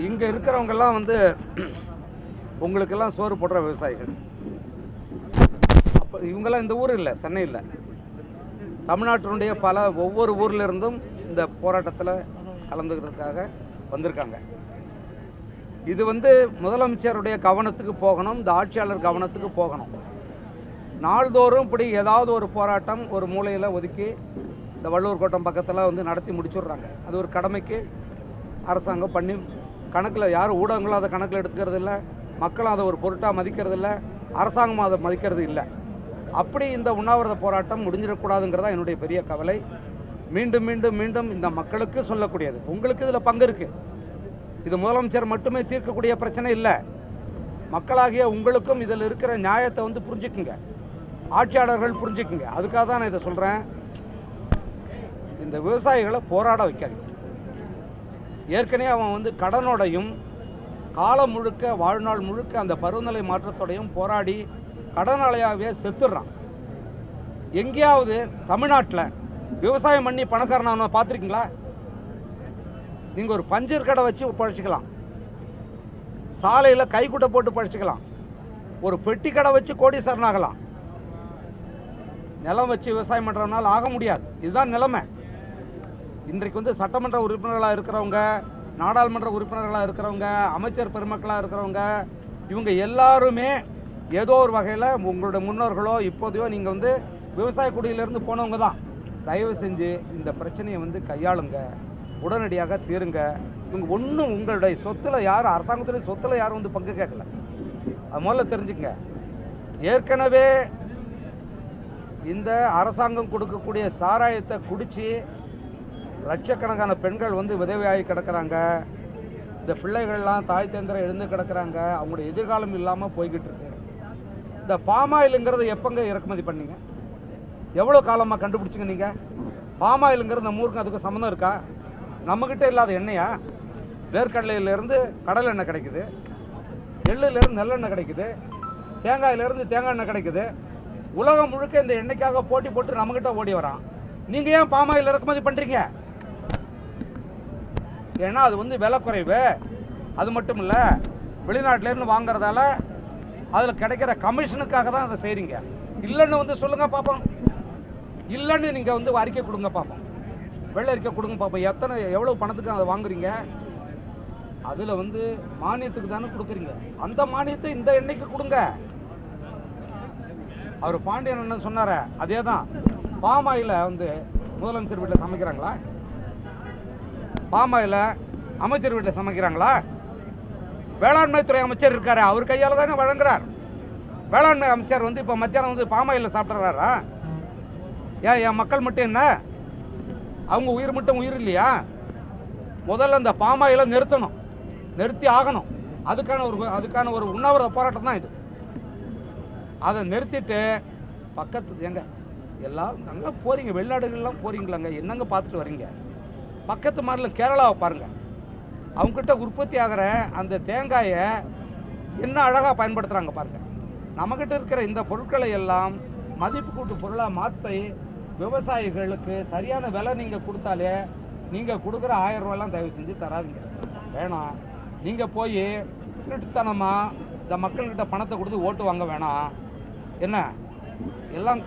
இங்கே இருக்கிறவங்கெல்லாம் வந்து உங்களுக்கெல்லாம் சோறு போடுற விவசாயிகள். அப்போ இவங்கெல்லாம் இந்த ஊர் இல்லை, சென்னை இல்லை, தமிழ்நாட்டினுடைய ஒவ்வொரு ஊரில் இருந்தும் இந்த போராட்டத்தில் கலந்துக்கிறதுக்காக வந்திருக்காங்க. இது வந்து முதலமைச்சருடைய கவனத்துக்கு போகணும், இந்த ஆட்சியாளர் கவனத்துக்கு போகணும். நாள்தோறும் இப்படி ஏதாவது ஒரு போராட்டம் ஒரு மூலையில் ஒதுக்கி இந்த வள்ளுவர் கோட்டம் பக்கத்தில் வந்து நடத்தி முடிச்சுடுறாங்க. அது ஒரு கடமைக்கு அரசாங்கம் பண்ணி கணக்கில் யாரும் ஊடகங்களும் அதை கணக்கில் எடுத்துக்கிறது இல்லை, மக்களும் அதை ஒரு பொருட்டாக மதிக்கிறது இல்லை, அரசாங்கமும் அதை மதிக்கிறது இல்லை. அப்படி இந்த உண்ணாவிரத போராட்டம் முடிஞ்சிடக்கூடாதுங்கிறதா என்னுடைய பெரிய கவலை. மீண்டும் மீண்டும் மீண்டும் இந்த மக்களுக்கு சொல்லக்கூடியது, உங்களுக்கு இதில் பங்கு இருக்குது. இது முதலமைச்சர் மட்டுமே தீர்க்கக்கூடிய பிரச்சனை இல்லை. மக்களாகிய உங்களுக்கும் இதில் இருக்கிற நியாயத்தை வந்து புரிஞ்சுக்குங்க, ஆட்சியாளர்கள் புரிஞ்சுக்குங்க. அதுக்காக தான் நான் இதை சொல்கிறேன். இந்த விவசாயிகளை போராட வைக்காதீங்க. ஏற்கனவே அவன் வந்து கடனோடையும் காலம் முழுக்க வாழ்நாள் முழுக்க அந்த பருவநிலை மாற்றத்தோடையும் போராடி கடனாளியாகவே செத்துடுறான். எங்கேயாவது தமிழ்நாட்டில் விவசாயம் பண்ணி பணக்காரனை பார்த்துருக்கீங்களா? நீங்கள் ஒரு பஞ்சர் கடை வச்சு பழிச்சிக்கலாம், சாலையில் கைக்குட்டை போட்டு பழிச்சிக்கலாம், ஒரு பெட்டி கடை வச்சு கோடீஸ்வரன் ஆகலாம். நிலம் வச்சு விவசாயம் பண்ணுறதுனால ஆக முடியாது. இதுதான் நிலைமை. இன்றைக்கு வந்து சட்டமன்ற உறுப்பினர்களாக இருக்கிறவங்க, நாடாளுமன்ற உறுப்பினர்களாக இருக்கிறவங்க, அமைச்சர் பெருமக்களாக இருக்கிறவங்க, இவங்க எல்லாருமே ஏதோ ஒரு வகையில் உங்களுடைய முன்னோர்களோ இப்போதையோ நீங்கள் வந்து விவசாய குடியிலேருந்து போனவங்க தான். தயவு செஞ்சு இந்த பிரச்சனையை வந்து கையாளுங்க, உடனடியாக தீருங்க. இவங்க ஒன்றும் உங்களுடைய சொத்தில் யாரும், அரசாங்கத்துடைய சொத்தில் யாரும் வந்து பங்கு கேட்கல. அது முதல்ல தெரிஞ்சுக்கங்க. ஏற்கனவே இந்த அரசாங்கம் கொடுக்கக்கூடிய சாராயத்தை குடித்து லட்சக்கணக்கான பெண்கள் வந்து விதவையாகி கிடக்கிறாங்க. இந்த பிள்ளைகள்லாம் தாய் தேந்திரம் எழுந்து கிடக்கிறாங்க. அவங்களுடைய எதிர்காலம் இல்லாமல் போய்கிட்டு இருக்கு. இந்த பாமாயிலுங்கிறத எப்போங்க இறக்குமதி பண்ணீங்க? எவ்வளோ காலமாக கண்டுபிடிச்சிங்க நீங்கள்? பாமாயிலுங்கிறது நம்ம ஊருக்கு அதுக்கு சம்மந்தம் இருக்கா? நம்மக்கிட்ட இல்லாத எண்ணெயா? வேர்க்கடலையிலேருந்து கடல் எண்ணெய் கிடைக்குது, எள்ளுலேருந்து நெல்லெண்ணெய் கிடைக்குது, தேங்காயிலேருந்து தேங்காய் எண்ணெய் கிடைக்குது. உலகம் முழுக்க இந்த எண்ணெய்க்காக போட்டி போட்டு நம்மக்கிட்ட ஓடி வரான். நீங்கள் ஏன் பாமாயில் இறக்குமதி பண்ணுறீங்க? ஏன்னா அது வந்து விலை குறைவு. அது மட்டும் இல்லை, வெளிநாட்டிலேருந்து வாங்குறதால அதில் கிடைக்கிற கமிஷனுக்காக தான் அதை செய்கிறீங்க. இல்லைன்னு வந்து சொல்லுங்கள் பார்ப்போம். இல்லைன்னு நீங்கள் வந்து அறிக்கை கொடுங்க பார்ப்போம், வெள்ளை அறிக்கை கொடுங்க பார்ப்போம். எவ்வளோ பணத்துக்கு அதை வாங்குறீங்க? அதில் வந்து மானியத்துக்கு தானே கொடுக்குறீங்க. அந்த மானியத்தை இந்த எண்ணெய்க்கு கொடுங்க. அவர் பாண்டியன் என்ன சொன்னார அதே தான். பாமாயில் வந்து முதலமைச்சர் வீட்டில் சமைக்கிறாங்களா? பாமாயில் அமைச்சர் வீட்டில் சமைக்கிறாங்களா? வேளாண்மைத்துறை அமைச்சர் இருக்காரு, அவர் கையால் தானே வழங்குறார். வேளாண்மை அமைச்சர் வந்து இப்போ மத்தியானம் வந்து பாமாயில் சாப்பிட்றாரா? என் மக்கள் மட்டும் என்ன, அவங்க உயிர் மட்டும் உயிர் இல்லையா? முதல்ல இந்த பாமாயில நிறுத்தணும், நிறுத்தி ஆகணும். அதுக்கான ஒரு உண்ணாவிரத போராட்டம் தான் இது. அதை நிறுத்திட்டு பக்கத்து எங்க எல்லாம் நல்லா போறீங்க, வெளிநாடுகள்லாம் போறீங்களாங்க, என்னங்க பார்த்துட்டு வரீங்க? பக்கத்து மாநிலம் கேரளாவை பாருங்க. அவங்ககிட்ட உற்பத்தி ஆகிற அந்த தேங்காயை என்ன அழகாக பயன்படுத்துகிறாங்க பாருங்க. நம்மக்கிட்ட இருக்கிற இந்த பொருட்களை எல்லாம் மதிப்பு கூட்டு பொருளாக மாற்றி விவசாயிகளுக்கு சரியான விலை நீங்கள் கொடுத்தாலே, நீங்கள் கொடுக்குற 1000 ரூபாயெல்லாம் தயவு செஞ்சு தராதிங்க, வேணாம். நீங்கள் போய் திருட்டுத்தனமாக இந்த மக்கள்கிட்ட பணத்தை கொடுத்து ஓட்டு வாங்க வேணாம். என்ன எல்லாம்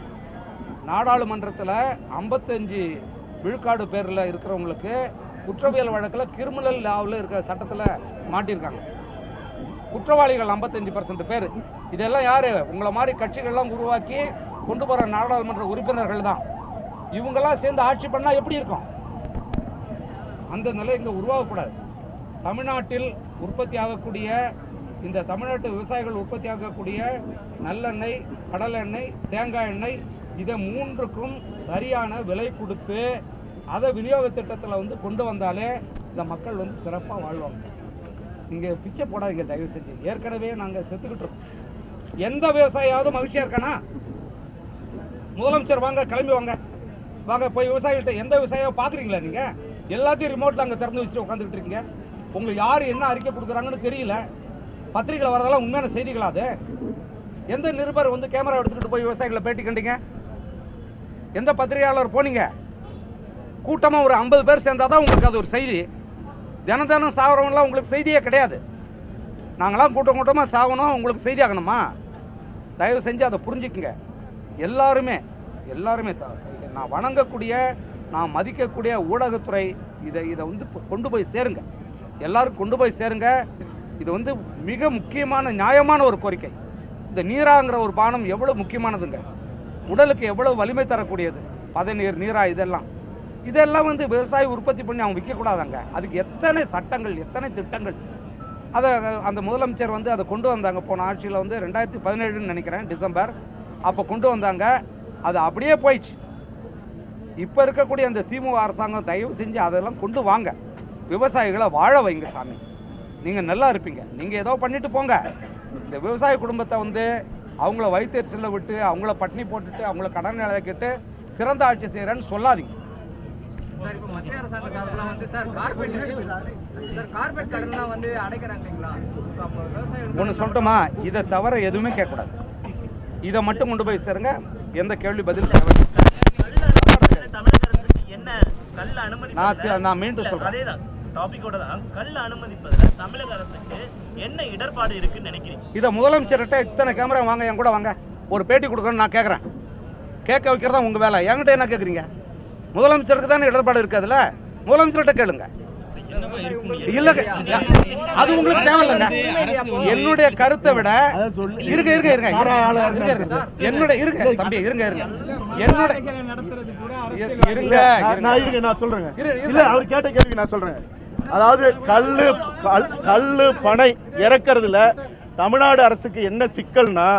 நாடாளுமன்றத்தில் 55 விழுக்காடு பேரில் இருக்கிறவங்களுக்கு குற்றவியல் வழக்கில் கிரிமினல் லாவில் இருக்கிற சட்டத்தில் மாட்டியிருக்காங்க. குற்றவாளிகள் 55% பேர். இதெல்லாம் யார்? உங்களை மாதிரி கட்சிகள்லாம் உருவாக்கி கொண்டு போகிற நாடாளுமன்ற உறுப்பினர்கள் தான். இவங்கெல்லாம் சேர்ந்து ஆட்சி பண்ணால் எப்படி இருக்கும்? அந்த நிலை இங்கே உருவாகக்கூடாது. தமிழ்நாட்டில் உற்பத்தி ஆகக்கூடிய, இந்த தமிழ்நாட்டு விவசாயிகள் உற்பத்தி ஆகக்கூடிய நல்லெண்ணெய், கடல் எண்ணெய், தேங்காய் எண்ணெய், இதை 3க்கும் சரியான விலை கொடுத்து அதை விநியோக திட்டத்தில் வந்து கொண்டு வந்தாலே இந்த மக்கள் வந்து சிறப்பாக வாழ்வாங்க. நீங்கள் பிச்சை போடாதீங்க தயவு செஞ்சு. ஏற்கனவே நாங்கள் செத்துக்கிட்டு இருக்கோம். எந்த விவசாயியாவது மகிழ்ச்சியாக இருக்கானா? முதலமைச்சர் வாங்க, கிளம்பி வாங்க போய் விவசாயிகிட்ட. எந்த விவசாயியாக பார்க்குறீங்களா நீங்கள்? எல்லாத்தையும் ரிமோட்டில் அங்கே திறந்து வச்சுட்டு உட்காந்துக்கிட்டு இருக்கீங்க. உங்களுக்கு யார் என்ன அறிக்கை கொடுக்குறாங்கன்னு தெரியல. பத்திரிகையில் வரதெல்லாம் உண்மையான செய்திகளா? அது எந்த நிருபர் வந்து கேமரா எடுத்துக்கிட்டு போய் விவசாயிகளை பேட்டி கண்டீங்க? எந்த பத்திரிகையாளர் போனீங்க? கூட்டமாக ஒரு 50 பேர் சேர்ந்தால் தான் உங்களுக்கு அது ஒரு செய்தி. தினம் தினம் சாகிறவங்களாம் உங்களுக்கு செய்தியே கிடையாது. நாங்களாம் கூட்டம் கூட்டமாக சாகணும், உங்களுக்கு செய்தி ஆகணுமா? தயவு செஞ்சு அதை புரிஞ்சுக்குங்க. எல்லாருமே நான் வணங்கக்கூடிய, நான் மதிக்கக்கூடிய ஊடகத்துறை இதை வந்து கொண்டு போய் சேருங்க, எல்லாரும் கொண்டு போய் சேருங்க. இது வந்து மிக முக்கியமான நியாயமான ஒரு கோரிக்கை. இந்த நீராங்கிற ஒரு பானம் எவ்வளோ முக்கியமானதுங்க, உடலுக்கு எவ்வளோ வலிமை தரக்கூடியது. பதநீர், நீரா, இதெல்லாம் வந்து விவசாயி உற்பத்தி பண்ணி அவங்க விற்கக்கூடாதாங்க. அதுக்கு எத்தனை சட்டங்கள், எத்தனை திட்டங்கள். அதை அந்த முதலமைச்சர் வந்து அதை கொண்டு வந்தாங்க. போன ஆட்சியில் வந்து 2017 நினைக்கிறேன் டிசம்பர் அப்போ கொண்டு வந்தாங்க. அது அப்படியே போயிடுச்சு. இப்போ இருக்கக்கூடிய அந்த திமுக அரசாங்கம் தயவு செஞ்சு அதெல்லாம் கொண்டு வாங்க. விவசாயிகளை வாழ வைங்க சாமி. நீங்கள் நல்லா இருப்பீங்க. நீங்கள் ஏதோ பண்ணிட்டு போங்க. இந்த விவசாய குடும்பத்தை வந்து அவங்கள வயிற்றுச்சலில் விட்டு, அவங்கள பட்டினி போட்டுட்டு, அவங்கள கடன் இழக்கிட்டு சிறந்த ஆட்சி செய்கிறேன்னு சொல்லாதீங்க. சார், இப்போ மத்திய அரசாங்க சார்பெல்லாம் வந்து சார் கார்பரேட் கடன்லாம் வந்து அடைக்கிறாங்க இல்லைங்களா? ஒன்று சொல்லட்டுமா, இதை தவிர எதுவுமே கேட்கக்கூடாது. இதை மட்டும் கொண்டு போய் சேருங்க. எந்த கேள்வி பதில் நான் மீண்டும் சொல்றேன். இதை முதலமைச்சர்கிட்ட இத்தனை கேமரா வாங்க, என் கூட வாங்க, ஒரு பேட்டி கொடுக்கணும்னு நான் கேட்குறேன். கேட்க வைக்கிறதா உங்க வேலை. என்கிட்ட என்ன கேட்குறீங்க? முதலமைச்சருக்கு தானே இடர்பாடு இருக்கு. அதுல முதலமைச்சர்கிட்ட கேளுங்க. இல்ல, அது உங்களுக்கு தேவையில்லைங்க. என்னுடைய கருத்தை விட நான் சொல்றேன். இல்ல, அவர் கேட்ட கேள்வி நான் சொல்றேன். அதாவது கல்லு பனை இறக்குறதுல தமிழ்நாடு அரசுக்கு என்ன சிக்கல்னா,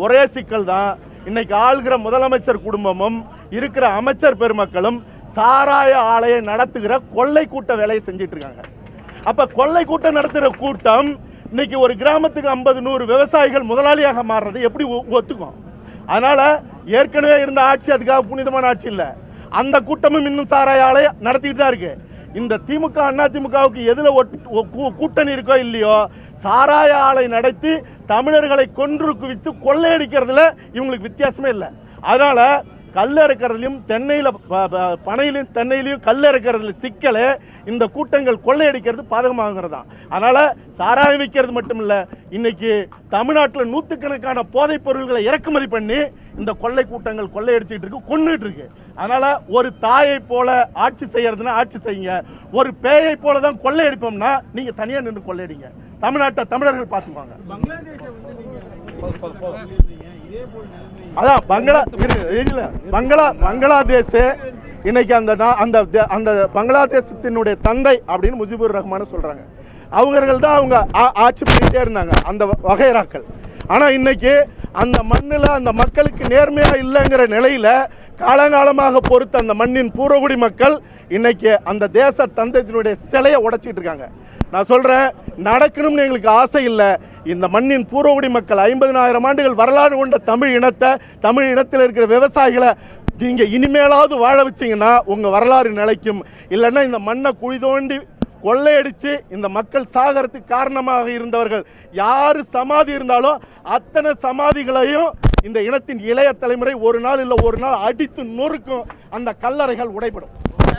ஒரே சிக்கல் தான். இன்னைக்கு ஆளுகிற முதலமைச்சர் குடும்பமும் இருக்கிற அமைச்சர் பெருமக்களும் சாராய ஆலையை நடத்துகிற கொள்ளை கூட்ட வேலையை செஞ்சிட்டு இருக்காங்க. அப்ப கொள்ளை கூட்டம் நடத்துகிற கூட்டம் இன்னைக்கு ஒரு கிராமத்துக்கு 50-100 விவசாயிகள் முதலாளியாக மாறுறது எப்படி ஒத்துக்கும்? அதனால ஏற்கனவே இருந்த ஆட்சி அதுக்காக புனிதமான ஆட்சி இல்லை. அந்த கூட்டமும் இன்னும் சாராய ஆலை நடத்திட்டு தான் இருக்கு. இந்த திமுக அண்ணா திமுகவுக்கு எதுல கூட்டணி இருக்கோ இல்லையோ, சாராய ஆலை நடத்தி தமிழர்களை கொன்று குவித்து கொள்ளையடிக்கிறதுல இவங்களுக்கு வித்தியாசமே இல்லை. அதனால கல் இறக்கிறதுலையும் பனையிலையும் தென்னையிலையும் கல் இறக்கிறதுல சிக்கலே இந்த கூட்டங்கள் கொள்ளையடிக்கிறது பாதகமாகிறது தான். அதனால சாராயம் விற்கிறது மட்டும் இல்லை, இன்னைக்கு தமிழ்நாட்டில் நூற்றுக்கணக்கான போதைப் பொருள்களை இறக்குமதி பண்ணி இந்த கொள்ளை கூட்டங்கள் கொள்ளையடிச்சிட்டு இருக்கு, கொண்டுட்டு இருக்கு. அதனால ஒரு தாயை போல ஆட்சி செய்யறதுன்னா ஆட்சி செய்யுங்க. ஒரு பேயை போல தான் கொள்ளையடிப்போம்னா நீங்க தனியா நின்று கொள்ளையடிங்க. தமிழ்நாட்டை தமிழர்கள் பார்த்துக்குவாங்க. அதான் பங்களாதேஷ் இன்னைக்கு அந்த பங்களாதேசத்தினுடைய தந்தை அப்படின்னு முஜிபுர் ரஹ்மான் சொல்றாங்க. அவர்கள் தான் அவங்க ஆட்சி பண்ணிட்டே இருந்தாங்க, அந்த வகைராக்கள். ஆனா இன்னைக்கு அந்த மண்ணில் அந்த மக்களுக்கு நேர்மையா இல்லைங்கிற நிலையில காலங்காலமாக பொறுத்த அந்த மண்ணின் பூர்வகுடி மக்கள் இன்னைக்கு அந்த தேச தந்தையினுடைய சிலையை உடைச்சிட்டு இருக்காங்க. நான் சொல்றேன், நடக்கணும்னு எங்களுக்கு ஆசை இல்லை. இந்த மண்ணின் பூர்வகுடி மக்கள் 50,000 ஆண்டுகள் வரலாறு கொண்ட தமிழ் இனத்தில் இருக்கிற விவசாயிகளை நீங்க இனிமேலாவது வாழ வச்சீங்கன்னா உங்க வரலாறு நிலைக்கும். இல்லைன்னா இந்த மண்ணை குழி தோண்டி கொள்ளையடிச்சு இந்த மக்கள் சாகரத்துக்கு காரணமாக இருந்தவர்கள் யாரு சமாதி இருந்தாலும் அத்தனை சமாதிகளையும் இந்த இனத்தின் இளைய தலைமுறை ஒரு நாள் இல்லை ஒரு நாள் அடித்து நொறுக்கும். அந்த கல்லறைகள் உடைபடும்.